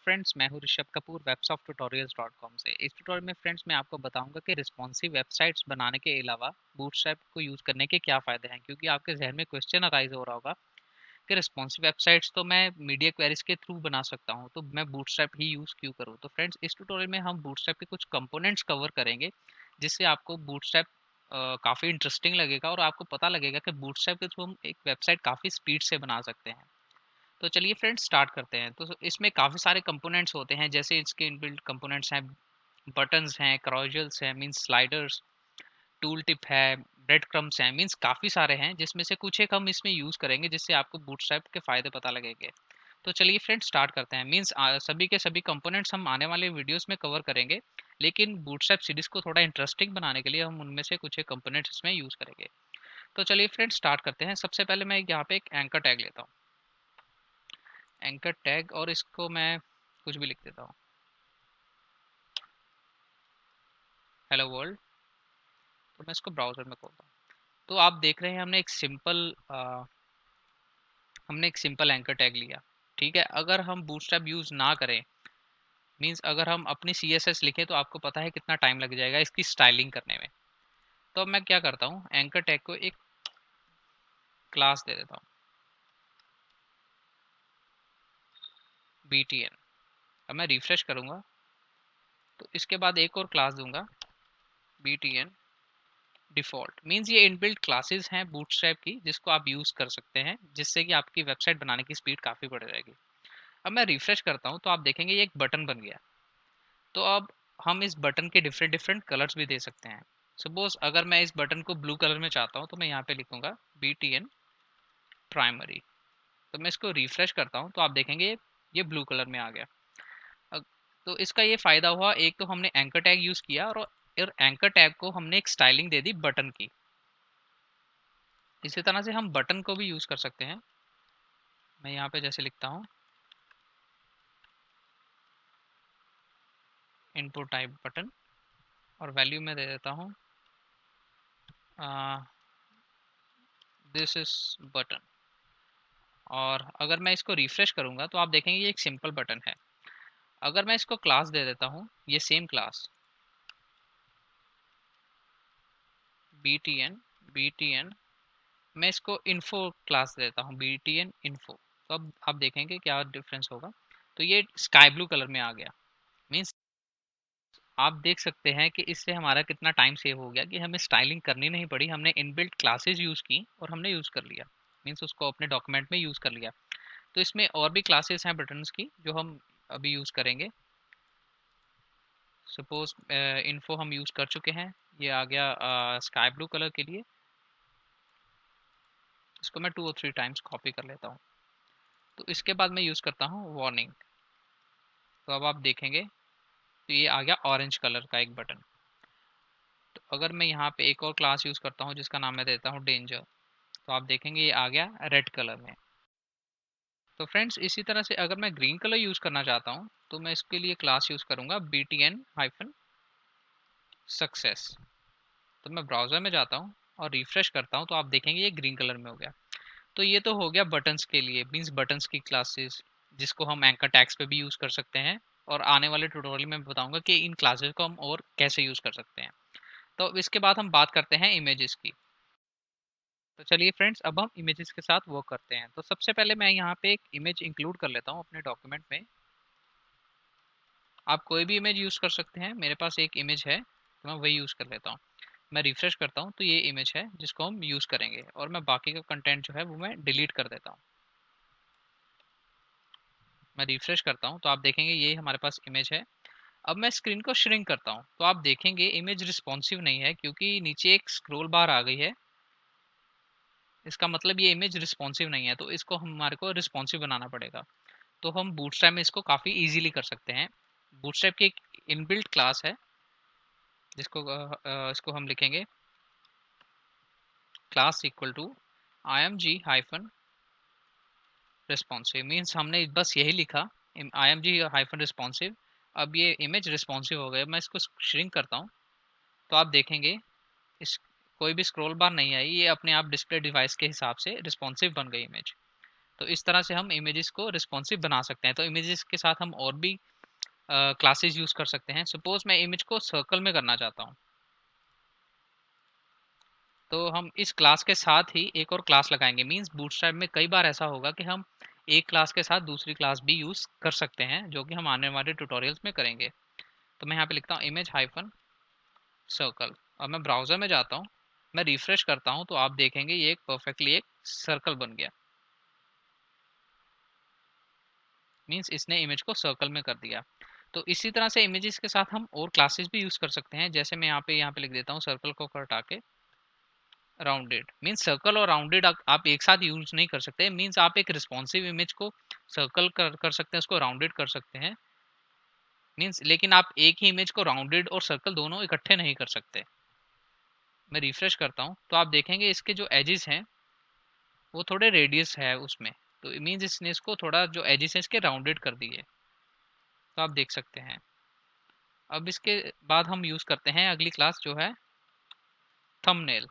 Friends, मैं हूं Rishabh Kapoor websofttutorials.com से। इस ट्यूटोरियल में फ्रेंड्स मैं आपको बताऊंगा कि रिस्पॉन्सिव वेबसाइट्स बनाने के अलावा बूटस्ट्रैप को यूज़ करने के क्या फ़ायदे हैं, क्योंकि आपके जहन में क्वेश्चन अराइज हो रहा होगा कि रिस्पॉन्सिव वेबसाइट्स तो मैं मीडिया क्वेरीज के थ्रू बना सकता हूं, तो मैं बूटस्ट्रैप ही यूज़ क्यों करूं। तो फ्रेंड्स, इस ट्यूटोरियल में हम बूटस्ट्रैप के कुछ कंपोनेंट्स कवर करेंगे, जिससे आपको बूटस्ट्रैप काफ़ी इंटरेस्टिंग लगेगा और आपको पता लगेगा कि बूटस्ट्रैप के थ्रू हम एक वेबसाइट काफ़ी स्पीड से बना सकते हैं। तो चलिए फ्रेंड्स स्टार्ट करते हैं। तो इसमें काफ़ी सारे कंपोनेंट्स होते हैं, जैसे इसके इनबिल्ट कंपोनेंट्स हैं, बटन्स हैं, क्रॉजल्स हैं मींस स्लाइडर्स, टूल टिप है, ब्रेड क्रम्स हैं मींस काफ़ी सारे हैं, जिसमें से कुछ एक हम इसमें यूज़ करेंगे जिससे आपको बूटस्ट्रैप के फ़ायदे पता लगेंगे। तो चलिए फ्रेंड्स स्टार्ट करते हैं। मींस सभी के सभी कंपोनेंट्स हम आने वाले वीडियोस में कवर करेंगे, लेकिन बूटस्ट्रैप सीरीज को थोड़ा इंटरेस्टिंग बनाने के लिए हम उनमें से कुछ एक कंपोनेंट्स इसमें यूज़ करेंगे। तो चलिए फ्रेंड्स स्टार्ट करते हैं। सबसे पहले मैं यहाँ पे एक एंकर टैग लेता हूँ, एंकर टैग, और इसको मैं कुछ भी लिख देता हूँ, हेलो वर्ल्ड। तो मैं इसको ब्राउज़र में खोलता हूँ। तो आप देख रहे हैं हमने एक सिंपल एंकर टैग लिया। ठीक है, अगर हम बूटस्ट्रैप यूज़ ना करें, मींस अगर हम अपनी CSS लिखें, तो आपको पता है कितना टाइम लग जाएगा इसकी स्टाइलिंग करने में। तो अब मैं क्या करता हूँ, एंकर टैग को एक क्लास दे देता हूँ, BTN। अब मैं रिफ्रेश करूँगा तो इसके बाद एक और क्लास दूंगा, BTN डिफ़ॉल्ट। मींस ये इनबिल्ट क्लासेस हैं बूटस्ट्रैप की, जिसको आप यूज़ कर सकते हैं, जिससे कि आपकी वेबसाइट बनाने की स्पीड काफ़ी बढ़ जाएगी। अब मैं रिफ्रेश करता हूँ तो आप देखेंगे ये एक बटन बन गया। तो अब हम इस बटन के डिफरेंट डिफरेंट कलर्स भी दे सकते हैं। सपोज अगर मैं इस बटन को ब्लू कलर में चाहता हूँ, तो मैं यहाँ पे लिखूंगा BTN प्राइमरी। तो मैं इसको रिफ्रेश करता हूँ तो आप देखेंगे ये ब्लू कलर में आ गया। अग- तो इसका ये फ़ायदा हुआ, एक तो हमने एंकर टैग यूज़ किया, और एंकर टैग को हमने एक स्टाइलिंग दे दी बटन की। इसी तरह से हम बटन को भी यूज़ कर सकते हैं। मैं यहाँ पे जैसे लिखता हूँ इनपुट टाइप बटन, और वैल्यू में दे देता हूँ दिस इज बटन। और अगर मैं इसको रिफ्रेश करूँगा तो आप देखेंगे ये एक सिंपल बटन है। अगर मैं इसको क्लास दे देता हूँ, ये सेम क्लास BTN, मैं इसको इन्फो क्लास देता हूँ, BTN इन्फो। तो अब आप देखेंगे क्या डिफरेंस होगा। तो ये स्काई ब्लू कलर में आ गया। मीन्स आप देख सकते हैं कि इससे हमारा कितना टाइम सेव हो गया, कि हमें स्टाइलिंग करनी नहीं पड़ी, हमने इनबिल्ट क्लासेस यूज़ की और हमने यूज़ कर लिया, मीन्स उसको अपने डॉक्यूमेंट में यूज़ कर लिया। तो इसमें और भी क्लासेस हैं बटन्स की जो हम अभी यूज़ करेंगे। सपोज इन्फो हम यूज़ कर चुके हैं, ये आ गया स्काई ब्लू कलर के लिए। इसको मैं 2 और 3 टाइम्स कॉपी कर लेता हूँ। तो इसके बाद मैं यूज़ करता हूँ वार्निंग। तो अब आप देखेंगे तो ये आ गया ऑरेंज कलर का एक बटन। तो अगर मैं यहाँ पे एक और क्लास यूज़ करता हूँ जिसका नाम मैं देता हूँ डेंजर, तो आप देखेंगे ये आ गया रेड कलर में। तो फ्रेंड्स, इसी तरह से अगर मैं ग्रीन कलर यूज़ करना चाहता हूँ, तो मैं इसके लिए क्लास यूज़ करूँगा BTN हाइफन सक्सेस। तो मैं ब्राउज़र में जाता हूँ और रिफ्रेश करता हूँ तो आप देखेंगे ये ग्रीन कलर में हो गया। तो ये तो हो गया बटन्स के लिए, मीन्स बटन्स की क्लासेस, जिसको हम एंकर टैग्स पे भी यूज़ कर सकते हैं। और आने वाले ट्यूटोरियल में बताऊंगा कि इन क्लासेस को हम और कैसे यूज़ कर सकते हैं। तो इसके बाद हम बात करते हैं इमेजेस की। तो चलिए फ्रेंड्स, अब हम इमेजेस के साथ वर्क करते हैं। तो सबसे पहले मैं यहाँ पे एक इमेज इंक्लूड कर लेता हूँ अपने डॉक्यूमेंट में। आप कोई भी इमेज यूज़ कर सकते हैं, मेरे पास एक इमेज है तो मैं वही यूज़ कर लेता हूँ। मैं रिफ्रेश करता हूँ तो ये इमेज है जिसको हम यूज़ करेंगे, और मैं बाकी का कंटेंट जो है वो मैं डिलीट कर देता हूँ। मैं रिफ्रेश करता हूँ तो आप देखेंगे ये हमारे पास इमेज है। अब मैं स्क्रीन को श्रिंक करता हूँ तो आप देखेंगे इमेज रिस्पॉन्सिव नहीं है, क्योंकि नीचे एक स्क्रोल बार आ गई है। इसका मतलब ये इमेज रिस्पॉन्सिव नहीं है, तो इसको हमारे को रिस्पॉन्सिव बनाना पड़ेगा। तो हम बूटस्ट्रैप में इसको काफ़ी इजीली कर सकते हैं। बूटस्ट्रैप की एक इनबिल्ट क्लास है, जिसको इसको हम लिखेंगे class equal to img hyphen responsive. Means हमने बस यही लिखा, img हाइफन रिस्पॉन्सिव। अब ये इमेज रिस्पॉन्सिव हो गया। मैं इसको श्रिंक करता हूँ तो आप देखेंगे इस कोई भी स्क्रॉल बार नहीं आई, ये अपने आप डिस्प्ले डिवाइस के हिसाब से रिस्पॉन्सिव बन गई इमेज। तो इस तरह से हम इमेजेस को रिस्पॉन्सिव बना सकते हैं। तो इमेजेस के साथ हम और भी क्लासेस यूज कर सकते हैं। सपोज मैं इमेज को सर्कल में करना चाहता हूँ, तो हम इस क्लास के साथ ही एक और क्लास लगाएंगे। मींस बूटस्ट्रैप में कई बार ऐसा होगा कि हम एक क्लास के साथ दूसरी क्लास भी यूज कर सकते हैं, जो कि हम आने वाले ट्यूटोरियल्स में करेंगे। तो मैं यहाँ पे लिखता हूँ इमेज हाइफन सर्कल। अब मैं ब्राउजर में जाता हूँ, मैं रिफ्रेश करता हूँ, तो आप देखेंगे ये एक परफेक्टली एक सर्कल बन गया। मींस इसने इमेज को सर्कल में कर दिया। तो इसी तरह से इमेजेस के साथ हम और क्लासेस भी यूज कर सकते हैं। जैसे मैं यहाँ पे लिख देता हूँ सर्कल को हटा के राउंडेड। मींस सर्कल और राउंडेड आप एक साथ यूज नहीं कर सकते। मींस आप एक रिस्पॉन्सिव इमेज को सर्कल कर सकते हैं, उसको राउंडेड कर सकते हैं। मींस लेकिन आप एक ही इमेज को राउंडेड और सर्कल दोनों इकट्ठे नहीं कर सकते। मैं रिफ्रेश करता हूँ, तो आप देखेंगे इसके जो एजेस हैं वो थोड़े रेडियस है उसमें। तो मींस इसने इसको थोड़ा जो एजेस है इसके राउंडेड कर दिए, तो आप देख सकते हैं। अब इसके बाद हम यूज करते हैं अगली क्लास जो है thumbnail.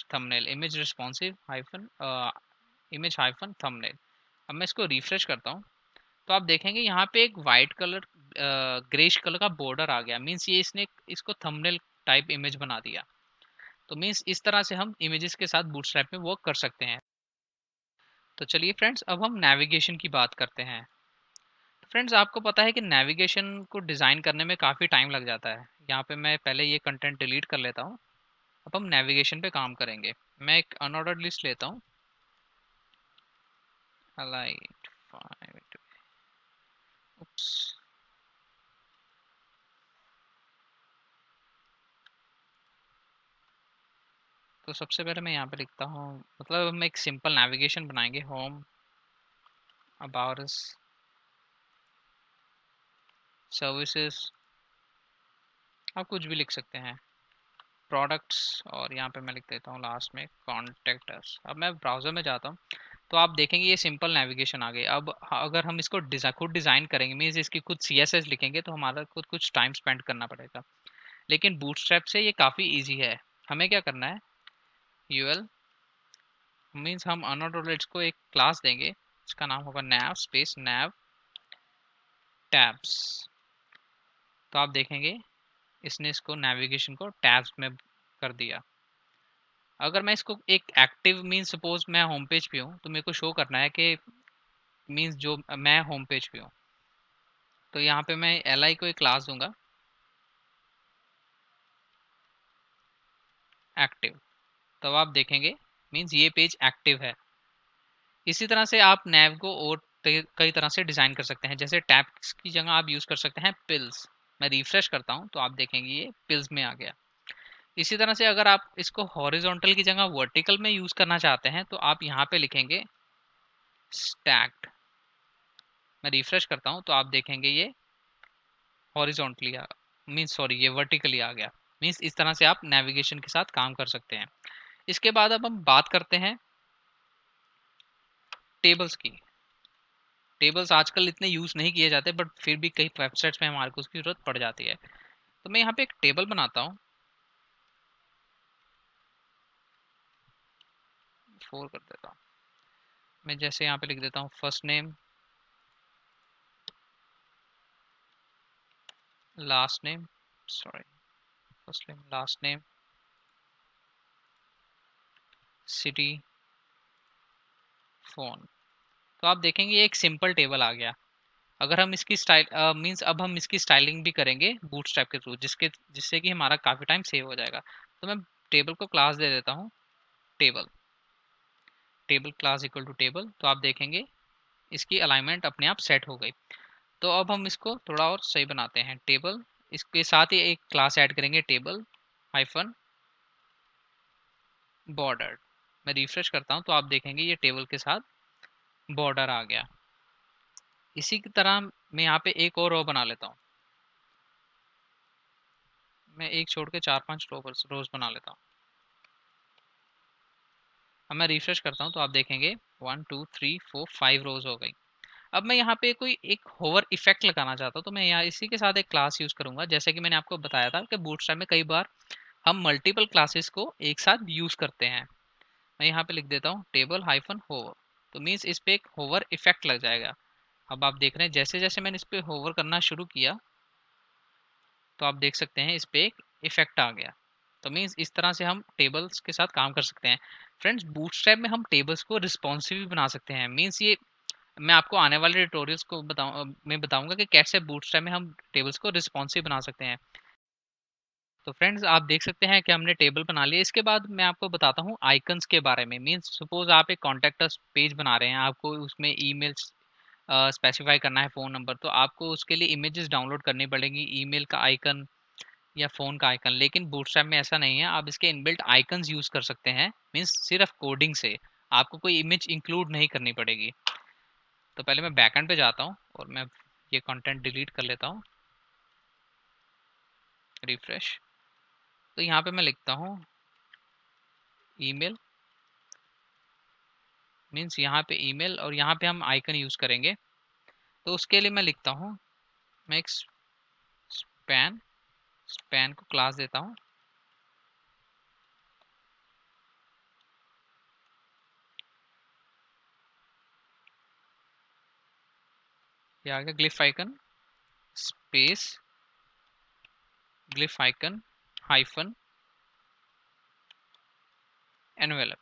Thumbnail image responsive hyphen image hyphen thumbnail. अब मैं इसको रिफ्रेश करता हूँ, तो आप देखेंगे यहाँ पे एक वाइट कलर ग्रेश कलर का बॉर्डर आ गया। मींस ये इसने इसको थंबनेल टाइप इमेज बना दिया। तो मींस इस तरह से हम इमेजेस के साथ बूटस्ट्रैप में वर्क कर सकते हैं। तो चलिए फ्रेंड्स, अब हम नेविगेशन की बात करते हैं। फ्रेंड्स, आपको पता है कि नेविगेशन को डिज़ाइन करने में काफ़ी टाइम लग जाता है। यहाँ पे मैं पहले ये कंटेंट डिलीट कर लेता हूँ। अब हम नेविगेशन पे काम करेंगे। मैं एक अनऑर्डर्ड लिस्ट लेता हूँ, अलाइट 5। उप्स। तो सबसे पहले मैं यहाँ पे लिखता हूँ, मतलब हम एक सिंपल नेविगेशन बनाएंगे। होम, अबाउट अस, सर्विसेज, आप कुछ भी लिख सकते हैं, प्रोडक्ट्स, और यहाँ पे मैं लिख देता हूँ लास्ट में कॉन्टेक्ट अस। अब मैं ब्राउज़र में जाता हूँ, तो आप देखेंगे ये सिंपल नेविगेशन आ गई। अब अगर हम इसको खुद डिज़ाइन करेंगे, मीन्स इसकी खुद CSS लिखेंगे, तो हमारा खुद कुछ टाइम स्पेंड करना पड़ेगा। लेकिन बूटस्ट्रैप से ये काफ़ी ईजी है। हमें क्या करना है, यूएल मीन्स हम अनऑर्डर्ड को एक क्लास देंगे, इसका नाम होगा nav स्पेस nav टैब्स। तो आप देखेंगे इसने इसको नेविगेशन को टैब्स में कर दिया। अगर मैं इसको एक एक्टिव मीन्स सपोज मैं होम पेज पे हूँ, तो मेरे को शो करना है कि मीन्स जो मैं होम पेज पे हूँ, तो यहाँ पे मैं li को एक क्लास दूंगा एक्टिव। तब आप देखेंगे मीन्स ये पेज एक्टिव है। इसी तरह से आप नैव को और कई तरह से डिज़ाइन कर सकते हैं। जैसे टैब्स की जगह आप यूज़ कर सकते हैं पिल्स। मैं रिफ्रेश करता हूँ, तो आप देखेंगे ये पिल्स में आ गया। इसी तरह से अगर आप इसको हॉरिजॉन्टल की जगह वर्टिकल में यूज़ करना चाहते हैं, तो आप यहाँ पे लिखेंगे स्टैक्ड। मैं रिफ्रेश करता हूँ, तो आप देखेंगे ये हॉरिजॉन्टली आ मीन्स सॉरी ये वर्टिकली आ गया। मीन्स इस तरह से आप नेविगेशन के साथ काम कर सकते हैं। इसके बाद अब हम बात करते हैं टेबल्स की। टेबल्स आजकल इतने यूज़ नहीं किए जाते, बट फिर भी कई वेबसाइट्स में हमारे को उसकी ज़रूरत पड़ जाती है। तो मैं यहाँ पे एक टेबल बनाता हूँ, 4 कर देता हूँ। मैं जैसे यहाँ पे लिख देता हूँ first name, last name, sorry first name last name, city, phone. तो आप देखेंगे ये एक सिंपल टेबल आ गया। अगर हम इसकी स्टाइल मींस अब हम इसकी स्टाइलिंग भी करेंगे बूटस्ट्रैप के थ्रू, जिससे कि हमारा काफ़ी टाइम सेव हो जाएगा। तो मैं टेबल को क्लास दे देता हूँ table. Table class equal to table. तो आप देखेंगे इसकी अलाइनमेंट अपने आप सेट हो गई। तो अब हम इसको थोड़ा और सही बनाते हैं। टेबल, इसके साथ ही एक क्लास ऐड करेंगे टेबल हाइफन बॉर्डर। मैं रिफ्रेश करता हूँ, तो आप देखेंगे ये टेबल के साथ बॉर्डर आ गया। इसी की तरह मैं यहाँ पे एक और रो बना लेता हूँ। मैं एक छोड़ के 4-5 रोज बना लेता हूँ। अब मैं रिफ्रेश करता हूँ, तो आप देखेंगे 1 2 3 4 5 रोज हो गई। अब मैं यहाँ पे कोई एक होवर इफेक्ट लगाना चाहता हूँ, तो मैं यहाँ इसी के साथ एक क्लास यूज करूंगा। जैसे कि मैंने आपको बताया था कि बूटस्ट्रैप में कई बार हम मल्टीपल क्लासेस को एक साथ यूज करते हैं। मैं यहाँ पे लिख देता हूँ टेबल हाइफन होवर। तो मीन्स इस पे एक होवर इफेक्ट लग जाएगा। अब आप देख रहे हैं जैसे जैसे मैंने इस पे होवर करना शुरू किया तो आप देख सकते हैं इस पे एक इफेक्ट आ गया। तो मीन्स इस तरह से हम टेबल्स के साथ काम कर सकते हैं। फ्रेंड्स बूटस्ट्रैप में हम टेबल्स को रिस्पॉन्सिव भी बना सकते हैं। मीन्स ये मैं आपको आने वाले ट्यूटोरियल्स को मैं बताऊंगा कि कैसे बूटस्ट्रैप में हम टेबल्स को रिस्पॉन्सिव बना सकते हैं। तो फ्रेंड्स आप देख सकते हैं कि हमने टेबल बना लिया। इसके बाद मैं आपको बताता हूँ आइकन्स के बारे में। मीन्स सपोज आप एक कॉन्टैक्ट अस पेज बना रहे हैं, आपको उसमें ईमेल्स स्पेसिफाई करना है, फ़ोन नंबर, तो आपको उसके लिए इमेजेस डाउनलोड करनी पड़ेगी, ईमेल का आइकन या फ़ोन का आइकन। लेकिन बूटस्ट्रैप में ऐसा नहीं है, आप इसके इनबिल्ट आइकन्स यूज़ कर सकते हैं। मीन्स सिर्फ कोडिंग से आपको कोई इमेज इंक्लूड नहीं करनी पड़ेगी। तो पहले मैं बैकएंड पे जाता हूँ और मैं ये कंटेंट डिलीट कर लेता हूँ, रिफ्रेश। तो यहाँ पे मैं लिखता हूँ ईमेल, मीन्स यहाँ पे ईमेल और यहाँ पे हम आइकन यूज़ करेंगे। तो उसके लिए मैं लिखता हूँ, मैं एक स्पैन स्पैन को क्लास देता हूँ। ये आ गया glyph icon space glyph icon hyphen envelope.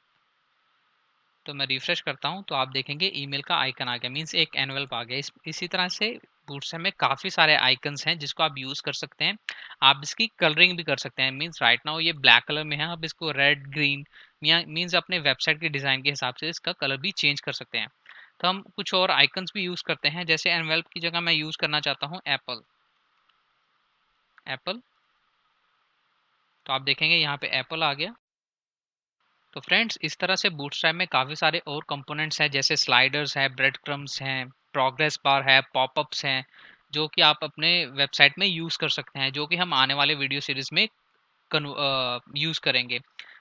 तो मैं रिफ्रेश करता हूँ तो आप देखेंगे ईमेल का आइकन आ गया, मीन्स एक एनवेलप आ गया। इसी तरह से बूटस्ट्रैप में काफ़ी सारे आइकन्स हैं जिसको आप यूज़ कर सकते हैं। आप इसकी कलरिंग भी कर सकते हैं। मीन्स राइट नाउ ये ब्लैक कलर में है, आप इसको रेड ग्रीन या मीन्स अपने वेबसाइट के डिज़ाइन के हिसाब से इसका कलर भी चेंज कर सकते हैं। तो हम कुछ और आइकन्स भी यूज़ करते हैं, जैसे एनवेलप की जगह मैं यूज़ करना चाहता हूँ एप्पल एप्पल। तो आप देखेंगे यहाँ पे एप्पल आ गया। तो फ्रेंड्स इस तरह से बूटस्ट्रैप में काफ़ी सारे और कंपोनेंट्स हैं, जैसे स्लाइडर्स है, ब्रेड क्रम्स हैं, प्रोग्रेस बार है, पॉपअप्स हैं, जो कि आप अपने वेबसाइट में यूज़ कर सकते हैं, जो कि हम आने वाले वीडियो सीरीज़ में यूज़ करेंगे।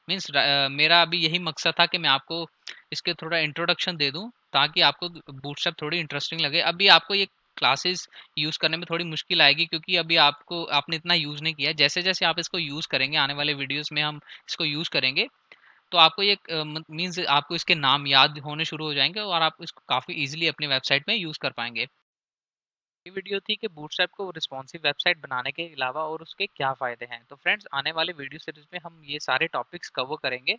मीन्स मेरा अभी यही मकसद था कि मैं आपको इसके थोड़ा इंट्रोडक्शन दे दूं ताकि आपको बूटस्ट्रैप थोड़ी इंटरेस्टिंग लगे। अभी आपको ये क्लासेस यूज़ करने में थोड़ी मुश्किल आएगी क्योंकि अभी आपने इतना यूज़ नहीं किया है। जैसे जैसे आप इसको यूज़ करेंगे, आने वाले वीडियोस में हम इसको यूज़ करेंगे, तो आपको ये मीन्स आपको इसके नाम याद होने शुरू हो जाएंगे और आप इसको काफ़ी ईजिली अपनी वेबसाइट में यूज़ कर पाएंगे। ये वीडियो थी कि बूटस्ट्रैप को रिस्पॉन्सिव वेबसाइट बनाने के अलावा और उसके क्या फ़ायदे हैं। तो फ्रेंड्स आने वाले वीडियो सीरीज में हम ये सारे टॉपिक्स कवर करेंगे।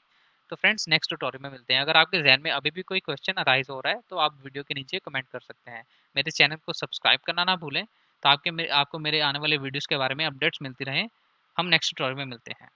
तो फ्रेंड्स नेक्स्ट ट्यूटोरियल में मिलते हैं। अगर आपके जहन में अभी भी कोई क्वेश्चन अराइज हो रहा है तो आप वीडियो के नीचे कमेंट कर सकते हैं। मेरे चैनल को सब्सक्राइब करना ना भूलें, तो आपको मेरे आने वाले वीडियोज़ के बारे में अपडेट्स मिलती रहें। हम नेक्स्ट ट्यूटोरियल में मिलते हैं।